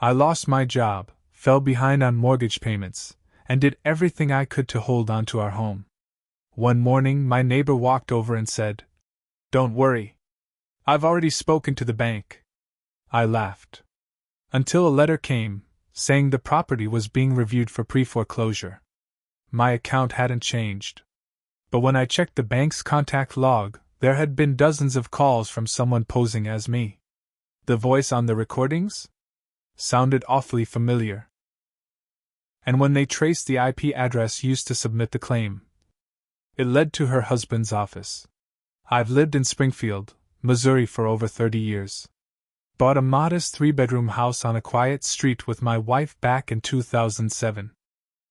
I lost my job, fell behind on mortgage payments, and did everything I could to hold on to our home. One morning, my neighbor walked over and said, "Don't worry. I've already spoken to the bank." I laughed. Until a letter came, saying the property was being reviewed for pre-foreclosure. My account hadn't changed. But when I checked the bank's contact log, there had been dozens of calls from someone posing as me. The voice on the recordings sounded awfully familiar. And when they traced the IP address used to submit the claim, it led to her husband's office. I've lived in Springfield, Missouri for over 30 years. Bought a modest 3-bedroom house on a quiet street with my wife back in 2007.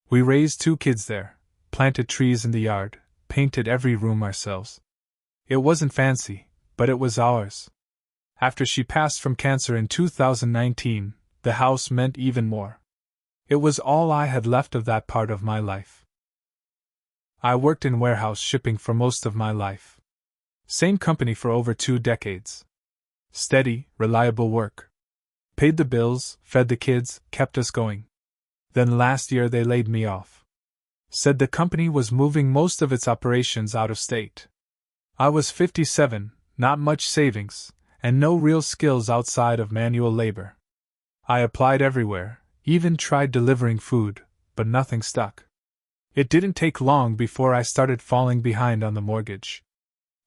We raised 2 kids there, planted trees in the yard, painted every room ourselves. It wasn't fancy, but it was ours. After she passed from cancer in 2019, the house meant even more. It was all I had left of that part of my life. I worked in warehouse shipping for most of my life. Same company for over 2 decades. Steady, reliable work. Paid the bills, fed the kids, kept us going. Then last year they laid me off. Said the company was moving most of its operations out of state. I was 57, not much savings, and no real skills outside of manual labor. I applied everywhere, even tried delivering food, but nothing stuck. It didn't take long before I started falling behind on the mortgage.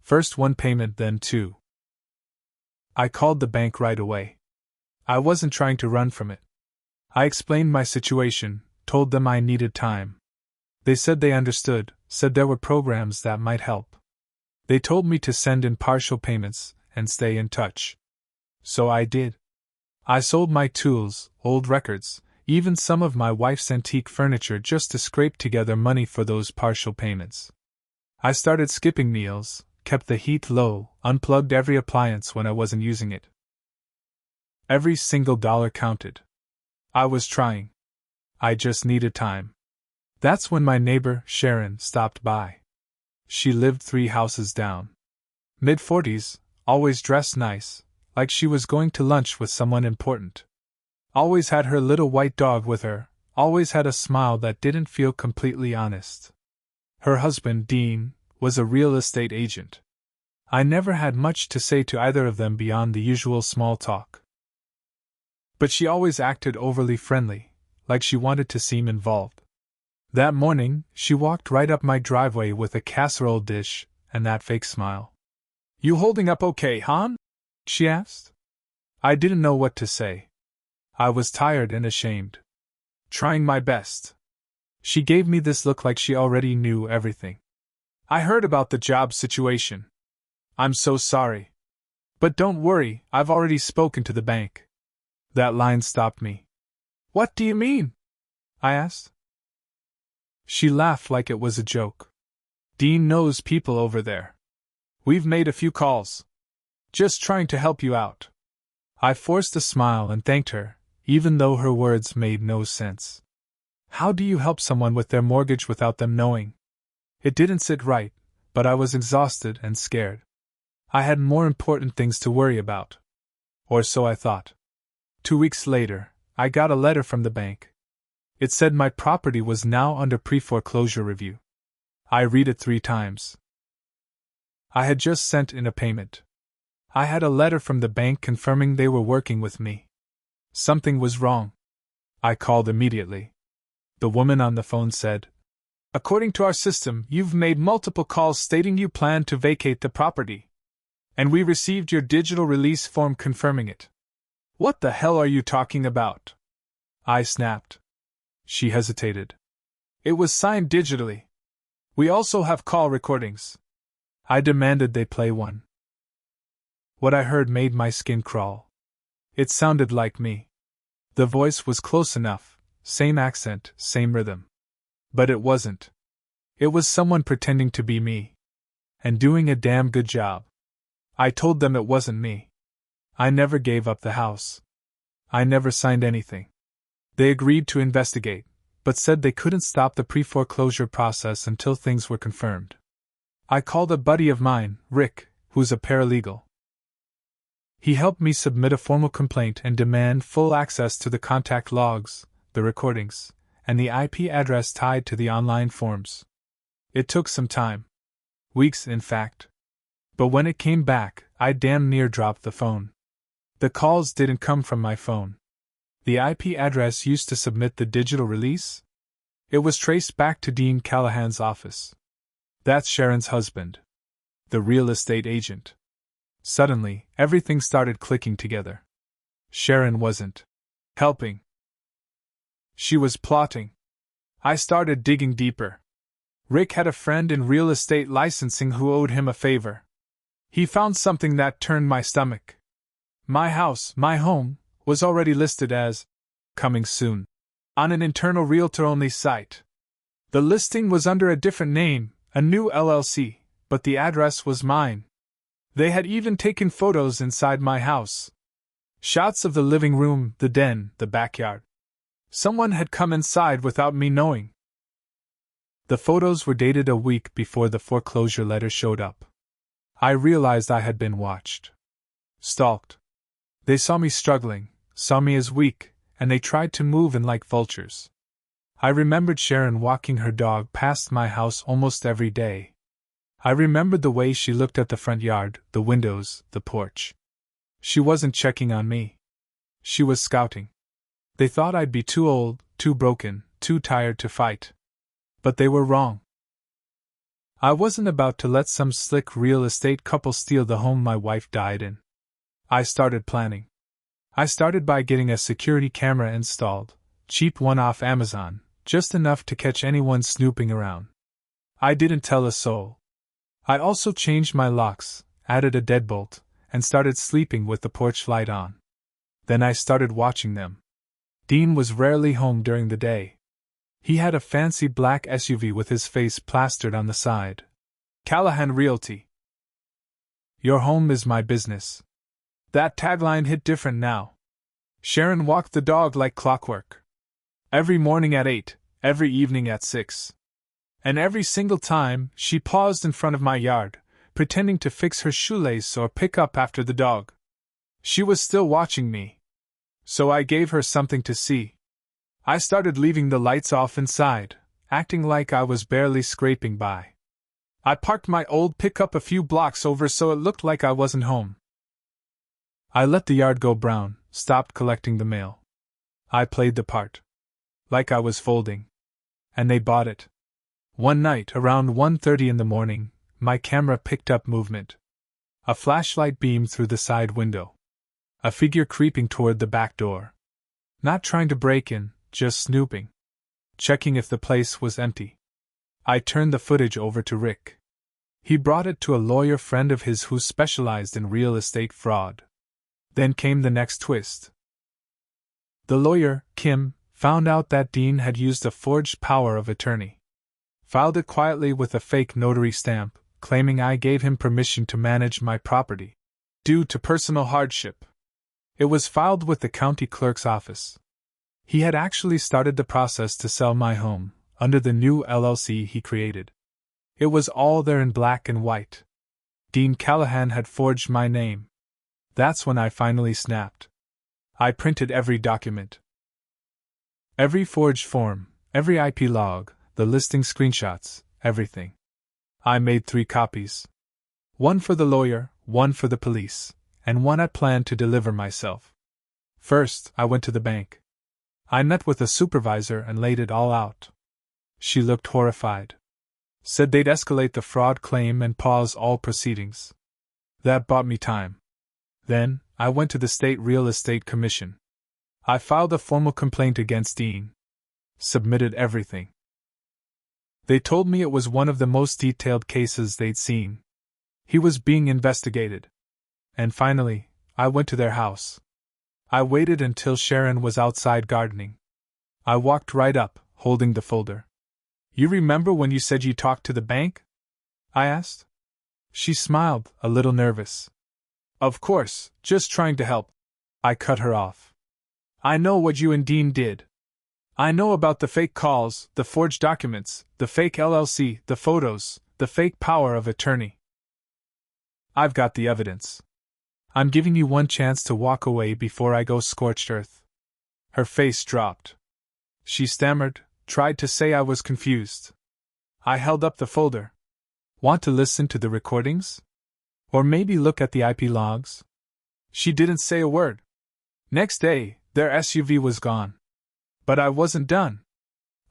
First 1 payment, then 2. I called the bank right away. I wasn't trying to run from it. I explained my situation, told them I needed time. They said they understood, said there were programs that might help. They told me to send in partial payments and stay in touch. So I did. I sold my tools, old records, even some of my wife's antique furniture just to scrape together money for those partial payments. I started skipping meals, kept the heat low, unplugged every appliance when I wasn't using it. Every single dollar counted. I was trying. I just needed time. That's when my neighbor, Sharon, stopped by. She lived 3 houses down. Mid-40s, always dressed nice, like she was going to lunch with someone important. Always had her little white dog with her, always had a smile that didn't feel completely honest. Her husband, Dean, was a real estate agent. I never had much to say to either of them beyond the usual small talk. But she always acted overly friendly, like she wanted to seem involved. That morning, she walked right up my driveway with a casserole dish and that fake smile. "You holding up okay, hon?" she asked. I didn't know what to say. I was tired and ashamed. "Trying my best." She gave me this look like she already knew everything. "I heard about the job situation. I'm so sorry. But don't worry, I've already spoken to the bank." That line stopped me. "What do you mean?" I asked. She laughed like it was a joke. "Dean knows people over there. We've made a few calls. Just trying to help you out." I forced a smile and thanked her, even though her words made no sense. How do you help someone with their mortgage without them knowing? It didn't sit right, but I was exhausted and scared. I had more important things to worry about. Or so I thought. 2 weeks later, I got a letter from the bank. It said my property was now under pre-foreclosure review. I read it 3 times. I had just sent in a payment. I had a letter from the bank confirming they were working with me. Something was wrong. I called immediately. The woman on the phone said, "According to our system, you've made multiple calls stating you plan to vacate the property. And we received your digital release form confirming it." "What the hell are you talking about?" I snapped. She hesitated. "It was signed digitally. We also have call recordings." I demanded they play one. What I heard made my skin crawl. It sounded like me. The voice was close enough, same accent, same rhythm. But it wasn't. It was someone pretending to be me. And doing a damn good job. I told them it wasn't me. I never gave up the house. I never signed anything. They agreed to investigate, but said they couldn't stop the pre-foreclosure process until things were confirmed. I called a buddy of mine, Rick, who's a paralegal. He helped me submit a formal complaint and demand full access to the contact logs, the recordings, and the IP address tied to the online forms. It took some time. Weeks, in fact. But when it came back, I damn near dropped the phone. The calls didn't come from my phone. The IP address used to submit the digital release? It was traced back to Dean Callahan's office. That's Sharon's husband. The real estate agent. Suddenly, everything started clicking together. Sharon wasn't helping. She was plotting. I started digging deeper. Rick had a friend in real estate licensing who owed him a favor. He found something that turned my stomach. My house, my home, was already listed as coming soon on an internal realtor-only site. The listing was under a different name, a new LLC, but the address was mine. They had even taken photos inside my house. Shots of the living room, the den, the backyard. Someone had come inside without me knowing. The photos were dated a week before the foreclosure letter showed up. I realized I had been watched. Stalked. They saw me struggling, saw me as weak, and they tried to move in like vultures. I remembered Sharon walking her dog past my house almost every day. I remembered the way she looked at the front yard, the windows, the porch. She wasn't checking on me. She was scouting. They thought I'd be too old, too broken, too tired to fight. But they were wrong. I wasn't about to let some slick real estate couple steal the home my wife died in. I started planning. I started by getting a security camera installed, cheap one off Amazon, just enough to catch anyone snooping around. I didn't tell a soul. I also changed my locks, added a deadbolt, and started sleeping with the porch light on. Then I started watching them. Dean was rarely home during the day. He had a fancy black SUV with his face plastered on the side. Callahan Realty. Your home is my business. That tagline hit different now. Sharon walked the dog like clockwork. Every morning at 8, every evening at 6. And every single time, she paused in front of my yard, pretending to fix her shoelace or pick up after the dog. She was still watching me. So I gave her something to see. I started leaving the lights off inside, acting like I was barely scraping by. I parked my old pickup a few blocks over so it looked like I wasn't home. I let the yard go brown, stopped collecting the mail. I played the part. Like I was folding. And they bought it. One night, around 1:30 in the morning, my camera picked up movement. A flashlight beamed through the side window. A figure creeping toward the back door. Not trying to break in, just snooping. Checking if the place was empty. I turned the footage over to Rick. He brought it to a lawyer friend of his who specialized in real estate fraud. Then came the next twist. The lawyer, Kim, found out that Dean had used a forged power of attorney. Filed it quietly with a fake notary stamp, claiming I gave him permission to manage my property. Due to personal hardship. It was filed with the county clerk's office. He had actually started the process to sell my home, under the new LLC he created. It was all there in black and white. Dean Callahan had forged my name. That's when I finally snapped. I printed every document. Every forged form, every IP log, the listing screenshots, everything. I made 3 copies. One for the lawyer, one for the police, and one I planned to deliver myself. First, I went to the bank. I met with a supervisor and laid it all out. She looked horrified. Said they'd escalate the fraud claim and pause all proceedings. That bought me time. Then, I went to the State Real Estate Commission. I filed a formal complaint against Dean. Submitted everything. They told me it was one of the most detailed cases they'd seen. He was being investigated. And finally, I went to their house. I waited until Sharon was outside gardening. I walked right up, holding the folder. You remember when you said you talked to the bank? I asked. She smiled, a little nervous. Of course, just trying to help. I cut her off. I know what you and Dean did. I know about the fake calls, the forged documents, the fake LLC, the photos, the fake power of attorney. I've got the evidence. I'm giving you one chance to walk away before I go scorched earth. Her face dropped. She stammered, tried to say I was confused. I held up the folder. Want to listen to the recordings? Or maybe look at the IP logs? She didn't say a word. Next day, their SUV was gone. But I wasn't done.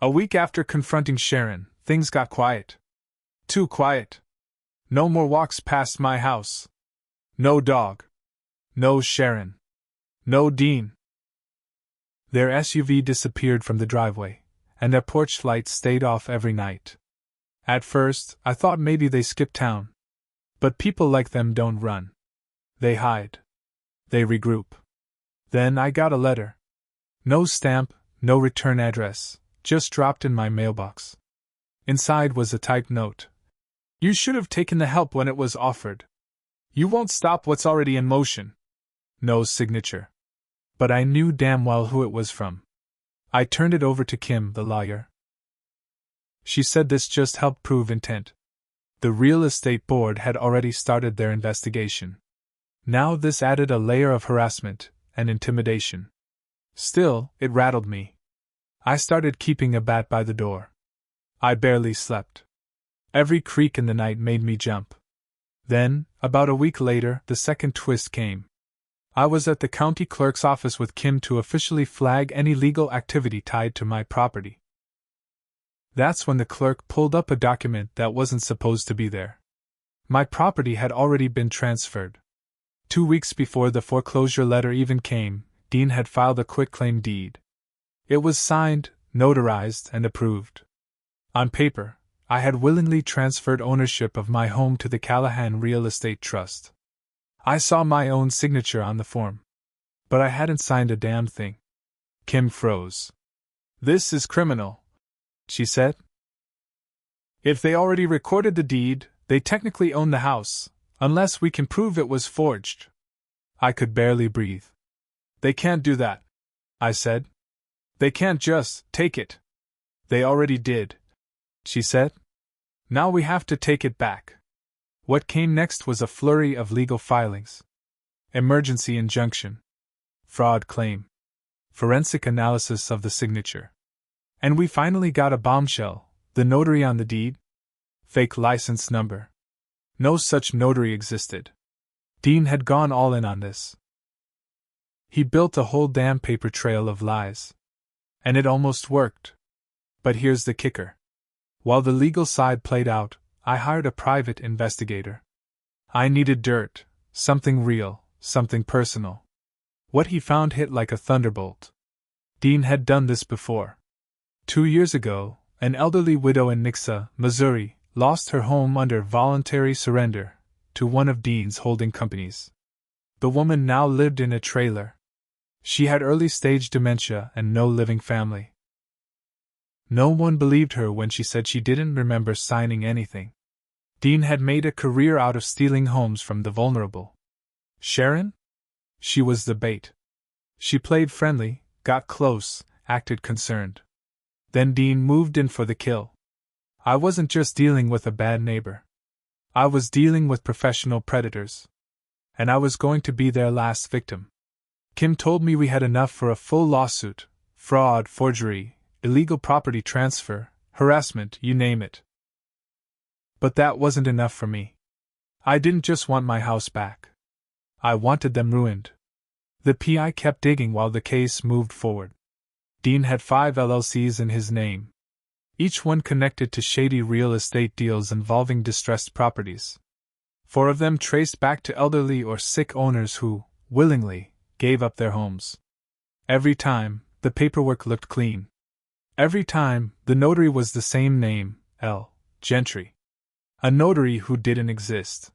A week after confronting Sharon, things got quiet. Too quiet. No more walks past my house. No dog. No Sharon. No Dean. Their SUV disappeared from the driveway, and their porch lights stayed off every night. At first, I thought maybe they skipped town. But people like them don't run. They hide. They regroup. Then I got a letter. No stamp, no return address, just dropped in my mailbox. Inside was a typed note. You should have taken the help when it was offered. You won't stop what's already in motion. No signature. But I knew damn well who it was from. I turned it over to Kim, the lawyer. She said this just helped prove intent. The real estate board had already started their investigation. Now this added a layer of harassment and intimidation. Still, it rattled me. I started keeping a bat by the door. I barely slept. Every creak in the night made me jump. Then, about a week later, the second twist came. I was at the county clerk's office with Kim to officially flag any legal activity tied to my property. That's when the clerk pulled up a document that wasn't supposed to be there. My property had already been transferred. 2 weeks before the foreclosure letter even came, Dean had filed a quitclaim deed. It was signed, notarized, and approved. On paper, I had willingly transferred ownership of my home to the Callahan Real Estate Trust. I saw my own signature on the form. But I hadn't signed a damn thing. Kim froze. This is criminal, she said. If they already recorded the deed, they technically own the house, unless we can prove it was forged. I could barely breathe. They can't do that, I said. They can't just take it. They already did, she said. Now we have to take it back. What came next was a flurry of legal filings. Emergency injunction. Fraud claim. Forensic analysis of the signature. And we finally got a bombshell, the notary on the deed. Fake license number. No such notary existed. Dean had gone all in on this. He built a whole damn paper trail of lies. And it almost worked. But here's the kicker. While the legal side played out, I hired a private investigator. I needed dirt, something real, something personal. What he found hit like a thunderbolt. Dean had done this before. 2 years ago, an elderly widow in Nixa, Missouri, lost her home under voluntary surrender to one of Dean's holding companies. The woman now lived in a trailer. She had early-stage dementia and no living family. No one believed her when she said she didn't remember signing anything. Dean had made a career out of stealing homes from the vulnerable. Sharon? She was the bait. She played friendly, got close, acted concerned. Then Dean moved in for the kill. I wasn't just dealing with a bad neighbor. I was dealing with professional predators. And I was going to be their last victim. Kim told me we had enough for a full lawsuit: fraud, forgery, illegal property transfer, harassment, you name it. But that wasn't enough for me. I didn't just want my house back. I wanted them ruined. The PI kept digging while the case moved forward. Dean had 5 LLCs in his name, each one connected to shady real estate deals involving distressed properties. 4 of them traced back to elderly or sick owners who, willingly, gave up their homes. Every time, the paperwork looked clean. Every time, the notary was the same name, L. Gentry. A notary who didn't exist.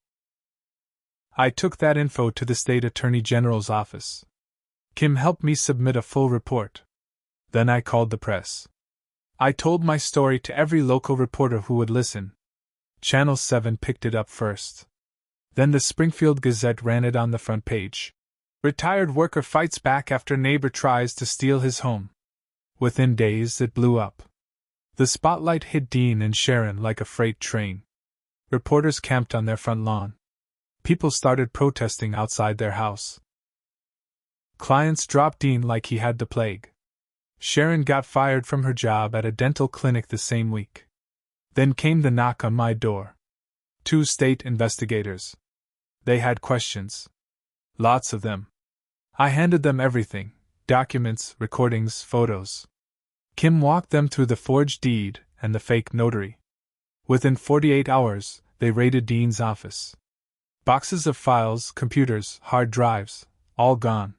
I took that info to the state attorney general's office. Kim helped me submit a full report. Then I called the press. I told my story to every local reporter who would listen. Channel 7 picked it up first. Then the Springfield Gazette ran it on the front page. Retired worker fights back after neighbor tries to steal his home. Within days it blew up. The spotlight hit Dean and Sharon like a freight train. Reporters camped on their front lawn. People started protesting outside their house. Clients dropped Dean like he had the plague. Sharon got fired from her job at a dental clinic the same week. Then came the knock on my door. 2 state investigators. They had questions. Lots of them. I handed them everything: documents, recordings, photos. Kim walked them through the forged deed and the fake notary. Within 48 hours, they raided Dean's office. Boxes of files, computers, hard drives, all gone.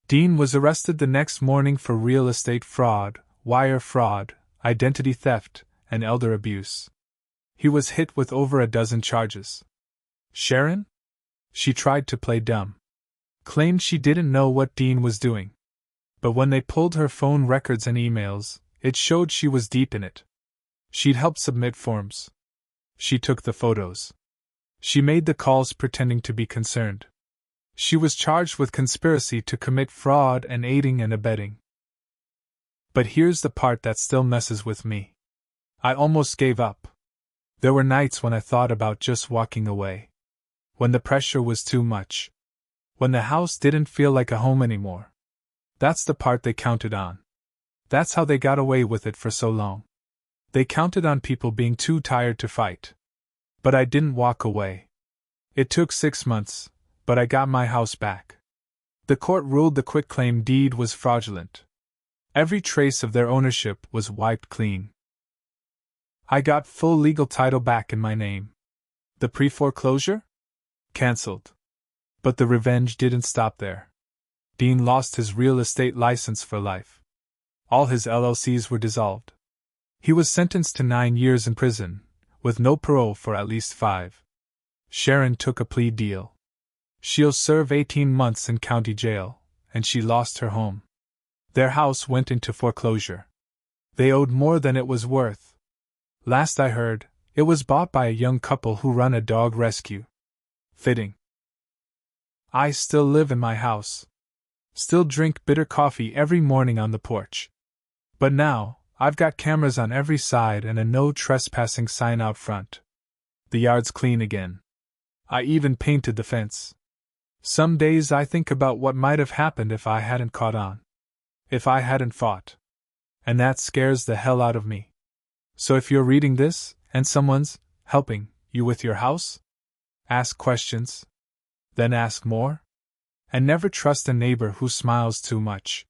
Dean was arrested the next morning for real estate fraud, wire fraud, identity theft, and elder abuse. He was hit with over a dozen charges. Sharon? She tried to play dumb. Claimed she didn't know what Dean was doing. But when they pulled her phone records and emails, it showed she was deep in it. She'd helped submit forms. She took the photos. She made the calls pretending to be concerned. She was charged with conspiracy to commit fraud and aiding and abetting. But here's the part that still messes with me. I almost gave up. There were nights when I thought about just walking away. When the pressure was too much. When the house didn't feel like a home anymore. That's the part they counted on. That's how they got away with it for so long. They counted on people being too tired to fight. But I didn't walk away. It took 6 months, but I got my house back. The court ruled the quitclaim deed was fraudulent. Every trace of their ownership was wiped clean. I got full legal title back in my name. The pre-foreclosure? Cancelled. But the revenge didn't stop there. Dean lost his real estate license for life. All his LLCs were dissolved. He was sentenced to 9 years in prison, with no parole for at least 5. Sharon took a plea deal. She'll serve 18 months in county jail, and she lost her home. Their house went into foreclosure. They owed more than it was worth. Last I heard, it was bought by a young couple who run a dog rescue. Fitting. I still live in my house. Still drink bitter coffee every morning on the porch. But now, I've got cameras on every side and a no trespassing sign out front. The yard's clean again. I even painted the fence. Some days I think about what might have happened if I hadn't caught on. If I hadn't fought. And that scares the hell out of me. So if you're reading this, and someone's helping you with your house, ask questions. Then ask more. And never trust a neighbor who smiles too much.